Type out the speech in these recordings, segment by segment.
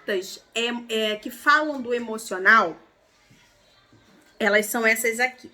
cartas que falam do emocional, elas são essas aqui.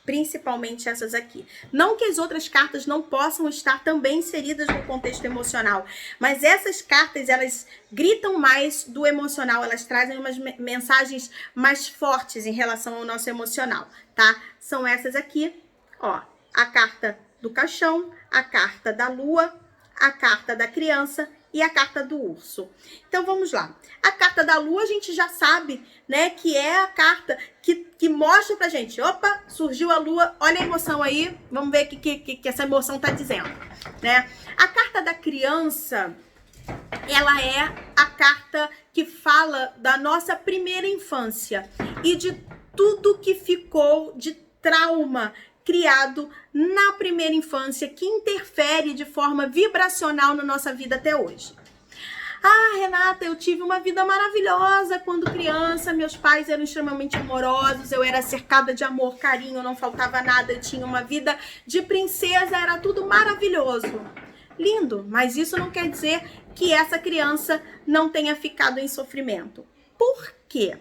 Principalmente essas aqui. Não que as outras cartas não possam estar também inseridas no contexto emocional, mas essas cartas, elas gritam mais do emocional, elas trazem umas mensagens mais fortes em relação ao nosso emocional, tá? São essas aqui, ó, a carta do caixão, a carta da lua, a carta da criança e a carta do urso. Então, vamos lá. A carta da lua, a gente já sabe, né, que é a carta que mostra pra gente, opa, surgiu a lua, olha a emoção aí, vamos ver o que essa emoção tá dizendo, né? A carta da criança, ela é a carta que fala da nossa primeira infância e de tudo que ficou de trauma criado na primeira infância, que interfere de forma vibracional na nossa vida até hoje. Ah, Renata, eu tive uma vida maravilhosa quando criança, meus pais eram extremamente amorosos, eu era cercada de amor, carinho, não faltava nada, eu tinha uma vida de princesa, era tudo maravilhoso. Lindo, mas isso não quer dizer que essa criança não tenha ficado em sofrimento. Por quê?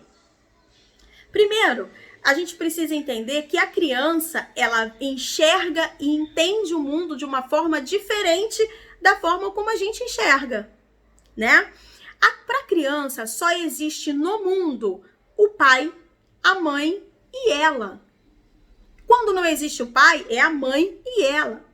Primeiro, a gente precisa entender que a criança, ela enxerga e entende o mundo de uma forma diferente da forma como a gente enxerga, né? Para a criança, só existe no mundo o pai, a mãe e ela. Quando não existe o pai, é a mãe e ela.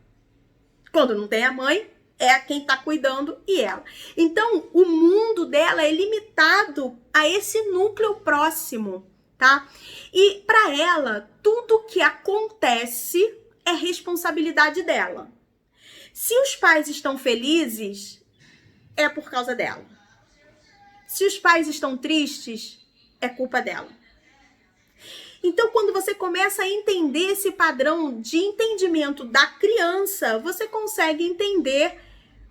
Quando não tem a mãe, é quem está cuidando e ela. Então, o mundo dela é limitado a esse núcleo próximo, tá? E para ela, tudo que acontece é responsabilidade dela. Se os pais estão felizes, é por causa dela. Se os pais estão tristes, é culpa dela. Então, quando você começa a entender esse padrão de entendimento da criança, você consegue entender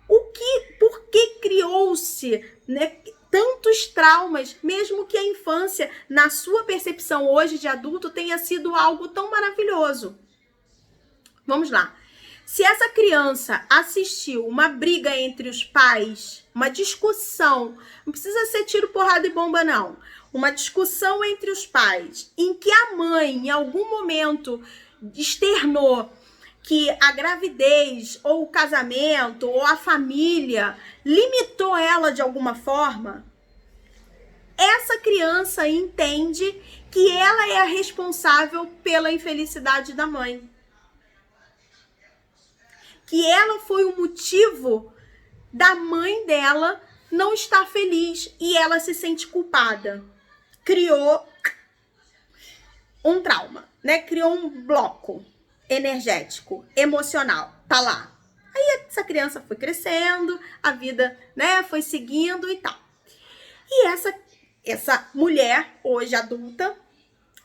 por que criou-se, né, tantos traumas, mesmo que a infância, na sua percepção hoje de adulto, tenha sido algo tão maravilhoso. Vamos lá. Se essa criança assistiu uma briga entre os pais, uma discussão, não precisa ser tiro, porrada e bomba, não. Uma discussão entre os pais, em que a mãe, em algum momento, externou que a gravidez, ou o casamento, ou a família limitou ela de alguma forma, essa criança entende que ela é a responsável pela infelicidade da mãe. Que ela foi o motivo da mãe dela não estar feliz e ela se sente culpada. Criou um trauma, né? Criou um bloco energético, emocional. Tá lá. Aí essa criança foi crescendo, a vida, né, foi seguindo e tal. E essa mulher, hoje adulta,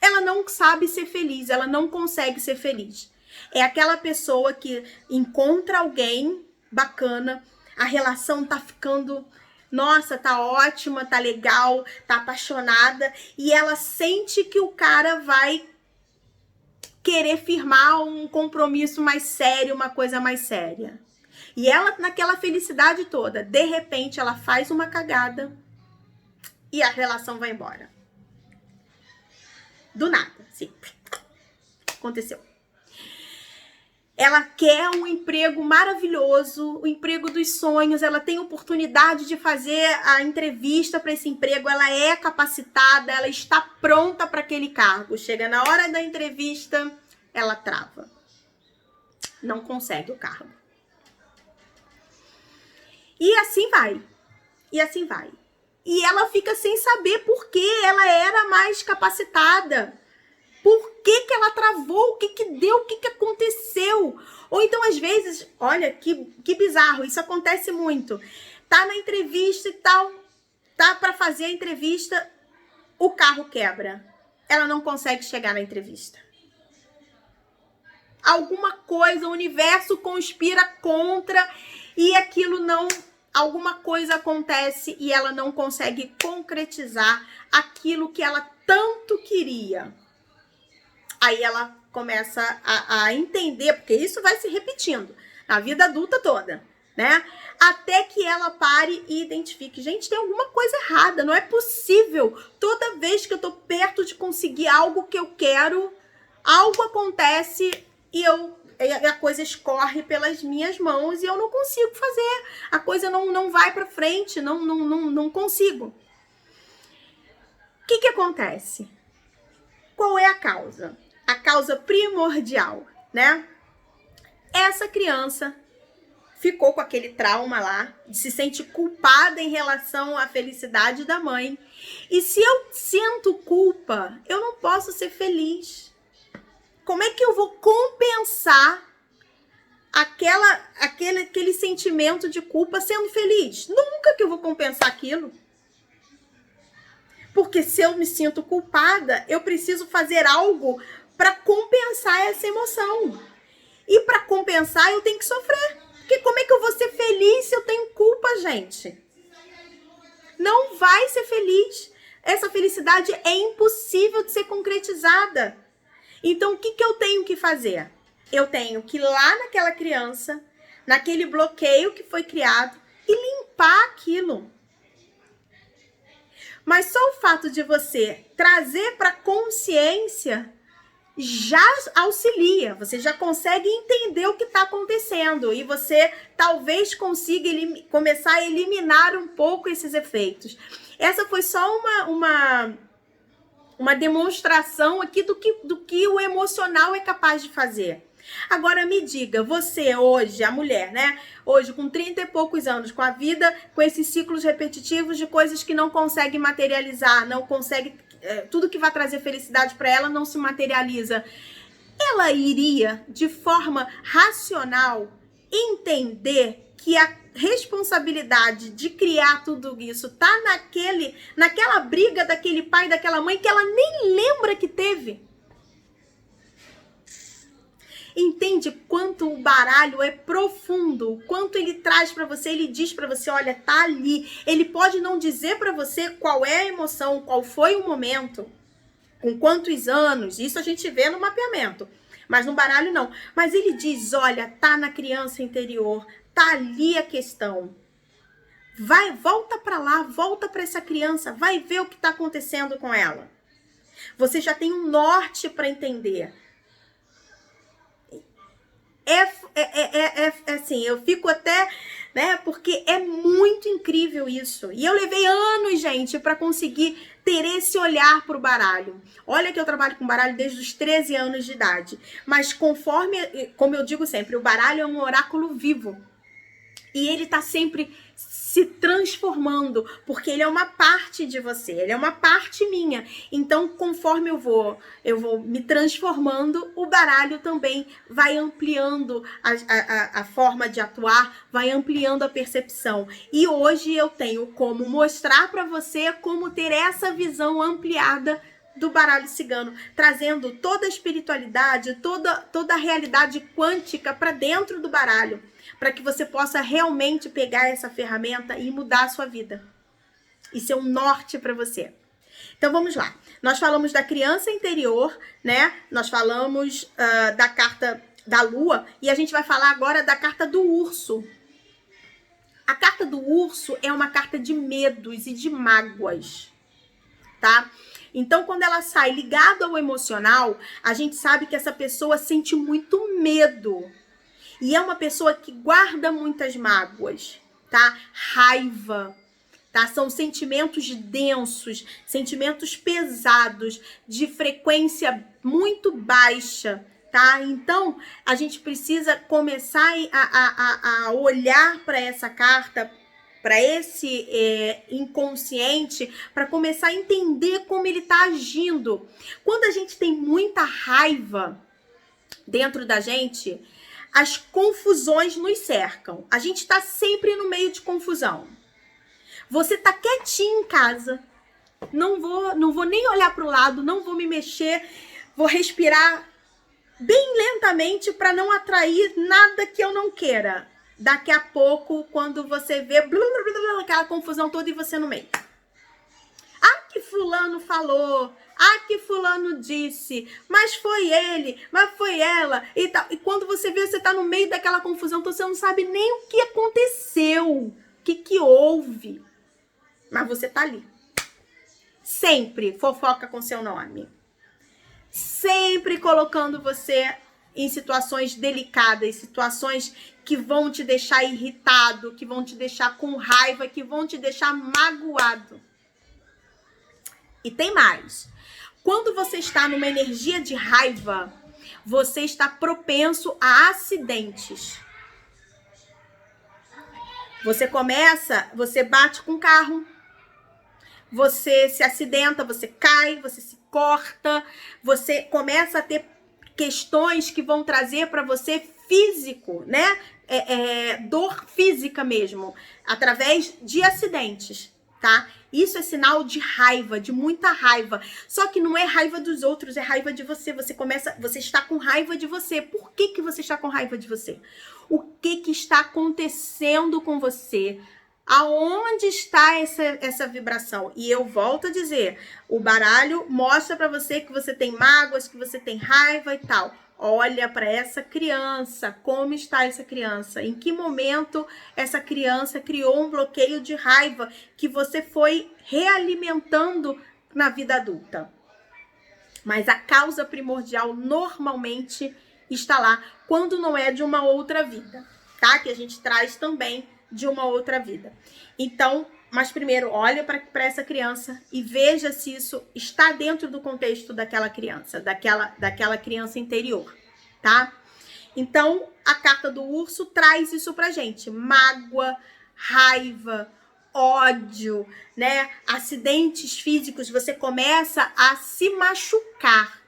ela não sabe ser feliz, ela não consegue ser feliz. É aquela pessoa que encontra alguém bacana, a relação tá ficando, nossa, tá ótima, tá legal, tá apaixonada, e ela sente que o cara vai querer firmar um compromisso mais sério, uma coisa mais séria. E ela, naquela felicidade toda, de repente ela faz uma cagada e a relação vai embora. Do nada, assim. Aconteceu. Ela quer um emprego maravilhoso, o emprego dos sonhos, ela tem oportunidade de fazer a entrevista para esse emprego, ela é capacitada, ela está pronta para aquele cargo. Chega na hora da entrevista, ela trava. Não consegue o cargo. E assim vai. E assim vai. E ela fica sem saber por que ela era mais capacitada. Por que ela travou? O que deu? O que aconteceu? Ou então, às vezes, olha, que bizarro, isso acontece muito. Tá na entrevista e tal, tá para fazer a entrevista, o carro quebra. Ela não consegue chegar na entrevista. Alguma coisa, o universo conspira contra e aquilo não... Alguma coisa acontece e ela não consegue concretizar aquilo que ela tanto queria. Aí ela começa a entender, porque isso vai se repetindo na vida adulta toda. né? Até que ela pare e identifique. Gente, tem alguma coisa errada, não é possível. Toda vez que eu tô perto de conseguir algo que eu quero, algo acontece e a coisa escorre pelas minhas mãos e eu não consigo fazer. A coisa não vai para frente, não consigo. O que acontece? Qual é a causa? A causa primordial, né? Essa criança ficou com aquele trauma lá, se sente culpada em relação à felicidade da mãe. E se eu sinto culpa, eu não posso ser feliz. Como é que eu vou compensar aquele sentimento de culpa sendo feliz? Nunca que eu vou compensar aquilo. Porque se eu me sinto culpada, eu preciso fazer algo para compensar essa emoção. E para compensar, eu tenho que sofrer. Porque como é que eu vou ser feliz se eu tenho culpa, gente? Não vai ser feliz. Essa felicidade é impossível de ser concretizada. Então, o que eu tenho que fazer? Eu tenho que ir lá naquela criança, naquele bloqueio que foi criado, e limpar aquilo. Mas só o fato de você trazer para consciência já auxilia, você já consegue entender o que está acontecendo e você talvez consiga começar a eliminar um pouco esses efeitos. Essa foi só uma demonstração aqui do que o emocional é capaz de fazer. Agora me diga, você hoje, a mulher, né? Hoje com 30 e poucos anos, com a vida, com esses ciclos repetitivos de coisas que não consegue materializar, não consegue, tudo que vai trazer felicidade para ela não se materializa. Ela iria, de forma racional, entender que a responsabilidade de criar tudo isso tá naquela briga daquele pai, daquela mãe que ela nem lembra que teve? Entende quanto o baralho é profundo, quanto ele traz para você, ele diz para você, olha, tá ali. Ele pode não dizer para você qual é a emoção, qual foi o momento, com quantos anos, isso a gente vê no mapeamento, mas no baralho não. Mas ele diz, olha, tá na criança interior, tá ali a questão. Vai, volta para lá, volta para essa criança, vai ver o que tá acontecendo com ela. Você já tem um norte para entender. Assim, eu fico até, né, porque é muito incrível isso. E eu levei anos, gente, para conseguir ter esse olhar pro baralho. Olha que eu trabalho com baralho desde os 13 anos de idade. Mas conforme, como eu digo sempre, o baralho é um oráculo vivo. E ele tá sempre se transformando, porque ele é uma parte de você, ele é uma parte minha. Então, conforme eu vou me transformando, o baralho também vai ampliando a forma de atuar, vai ampliando a percepção. E hoje eu tenho como mostrar para você como ter essa visão ampliada do baralho cigano, trazendo toda a espiritualidade, toda a realidade quântica para dentro do baralho, para que você possa realmente pegar essa ferramenta e mudar a sua vida. Isso é um norte para você. Então vamos lá. Nós falamos da criança interior, né? Nós falamos da carta da lua e a gente vai falar agora da carta do urso. A carta do urso é uma carta de medos e de mágoas, tá? Então, quando ela sai ligada ao emocional, a gente sabe que essa pessoa sente muito medo. E é uma pessoa que guarda muitas mágoas, tá? Raiva, tá? São sentimentos densos, sentimentos pesados, de frequência muito baixa, tá? Então, a gente precisa começar a olhar para essa carta, para esse inconsciente, para começar a entender como ele está agindo. Quando a gente tem muita raiva dentro da gente, as confusões nos cercam. A gente está sempre no meio de confusão. Você tá quietinho em casa, não vou nem olhar para o lado, não vou me mexer, vou respirar bem lentamente para não atrair nada que eu não queira. Daqui a pouco, quando você vê aquela confusão toda e você no meio. Ah, que fulano falou. Ah, que fulano disse, mas foi ele, mas foi ela e tal. E quando você vê, você tá no meio daquela confusão, então você não sabe nem o que aconteceu, o que houve. Mas você tá ali. Sempre fofoca com seu nome. Sempre colocando você em situações delicadas, situações que vão te deixar irritado, que vão te deixar com raiva, que vão te deixar magoado. E tem mais. Quando você está numa energia de raiva, você está propenso a acidentes. Você bate com o carro, você se acidenta, você cai, você se corta, você começa a ter questões que vão trazer para você físico, né? Dor física mesmo, através de acidentes, tá? Isso é sinal de raiva, de muita raiva. Só que não é raiva dos outros, é raiva de você. Você está com raiva de você. Por que você está com raiva de você? O que está acontecendo com você? Aonde está essa vibração? E eu volto a dizer, o baralho mostra para você que você tem mágoas, que você tem raiva e tal. Olha para essa criança, como está essa criança? Em que momento essa criança criou um bloqueio de raiva que você foi realimentando na vida adulta? Mas a causa primordial normalmente está lá, quando não é de uma outra vida, tá? Que a gente traz também de uma outra vida. Então, mas primeiro, olha para essa criança e veja se isso está dentro do contexto daquela criança, daquela criança interior, tá? Então, a carta do urso traz isso pra gente. Mágoa, raiva, ódio, né? Acidentes físicos, você começa a se machucar,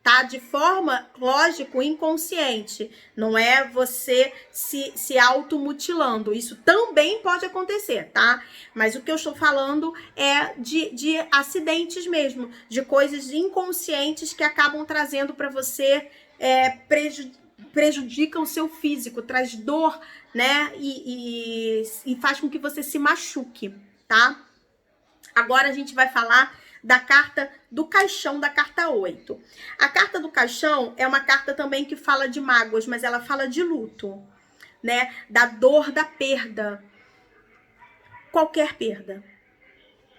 tá? De forma, lógico, inconsciente. Não é você se automutilando. Isso também pode acontecer, tá? Mas o que eu estou falando é de acidentes mesmo, de coisas inconscientes que acabam trazendo para você prejudicam o seu físico, traz dor, né? E faz com que você se machuque, tá? Agora a gente vai falar da carta do caixão, da carta 8. A carta do caixão é uma carta também que fala de mágoas, mas ela fala de luto, né? Da dor da perda. Qualquer perda.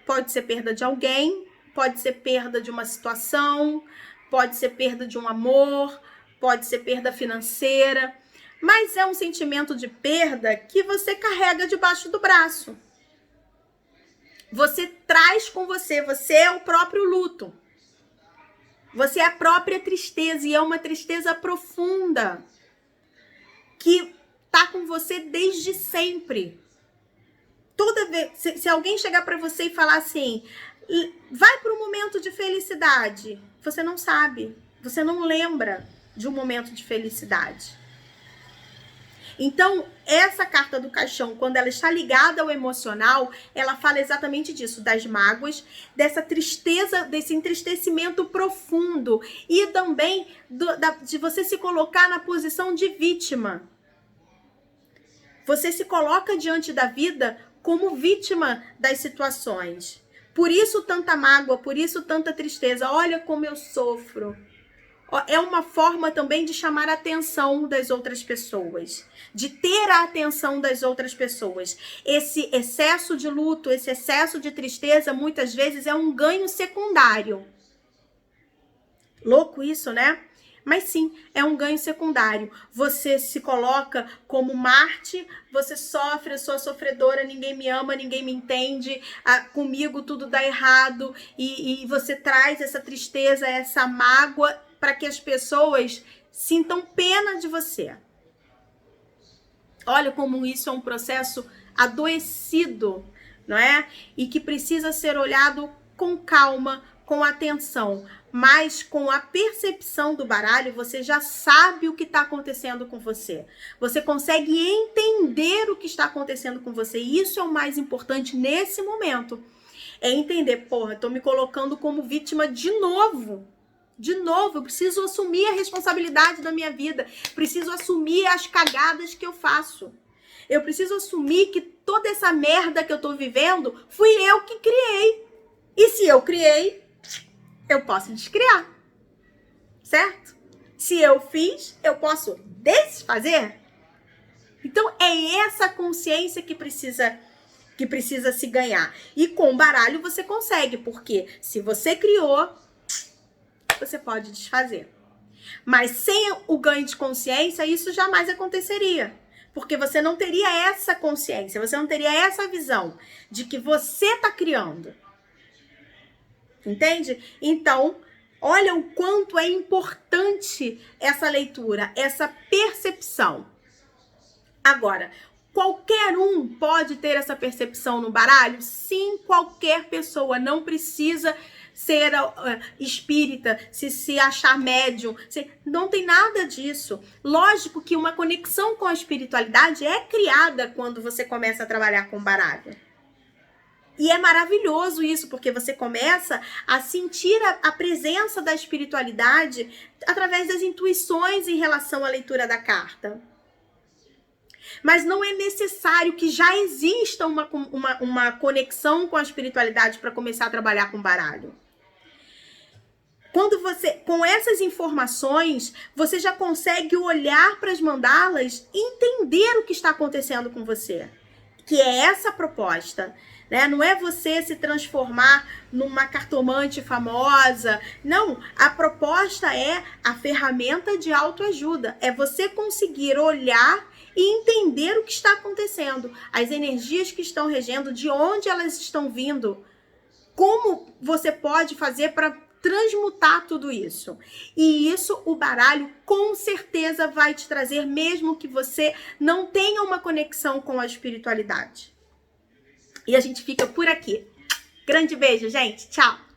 Pode ser perda de alguém, pode ser perda de uma situação, pode ser perda de um amor, pode ser perda financeira, mas é um sentimento de perda que você carrega debaixo do braço. Você traz com você, você é o próprio luto. Você é a própria tristeza e é uma tristeza profunda que tá com você desde sempre. Toda vez, se alguém chegar para você e falar assim, vai para um momento de felicidade, você não sabe, você não lembra de um momento de felicidade. Então, essa carta do caixão, quando ela está ligada ao emocional, ela fala exatamente disso, das mágoas, dessa tristeza, desse entristecimento profundo e também de você se colocar na posição de vítima. Você se coloca diante da vida como vítima das situações. Por isso tanta mágoa, por isso tanta tristeza. Olha como eu sofro. É uma forma também de chamar a atenção das outras pessoas, de ter a atenção das outras pessoas. Esse excesso de luto, esse excesso de tristeza, muitas vezes é um ganho secundário. Louco isso, né? Mas sim, é um ganho secundário. Você se coloca como Marte, você sofre, eu sou sofredora, ninguém me ama, ninguém me entende, comigo tudo dá errado, e você traz essa tristeza, essa mágoa, para que as pessoas sintam pena de você. Olha como isso é um processo adoecido, não é? E que precisa ser olhado com calma, com atenção. Mas com a percepção do baralho, você já sabe o que está acontecendo com você. Você consegue entender o que está acontecendo com você. E isso é o mais importante nesse momento. É entender, porra, eu tô me colocando como vítima de novo. De novo, eu preciso assumir a responsabilidade da minha vida. Preciso assumir as cagadas que eu faço. Eu preciso assumir que toda essa merda que eu tô vivendo, fui eu que criei. E se eu criei, eu posso descriar, certo? Se eu fiz, eu posso desfazer. Então, é essa consciência que precisa se ganhar. E com o baralho você consegue, porque se você criou, você pode desfazer. Mas sem o ganho de consciência, isso jamais aconteceria. Porque você não teria essa consciência, você não teria essa visão de que você está criando. Entende? Então, olha o quanto é importante essa leitura, essa percepção. Agora, qualquer um pode ter essa percepção no baralho? Sim, qualquer pessoa. Não precisa ser espírita, se achar médium. Não tem nada disso. Lógico que uma conexão com a espiritualidade é criada quando você começa a trabalhar com baralho. E é maravilhoso isso, porque você começa a sentir a presença da espiritualidade através das intuições em relação à leitura da carta. Mas não é necessário que já exista uma conexão com a espiritualidade para começar a trabalhar com baralho. Quando você, com essas informações, você já consegue olhar para as mandalas e entender o que está acontecendo com você. Que é essa a proposta, né? Não é você se transformar numa cartomante famosa. Não, a proposta é a ferramenta de autoajuda. É você conseguir olhar e entender o que está acontecendo. As energias que estão regendo, de onde elas estão vindo. Como você pode fazer para transmutar tudo isso. E isso o baralho com certeza vai te trazer, mesmo que você não tenha uma conexão com a espiritualidade. E a gente fica por aqui. Grande beijo, gente. Tchau.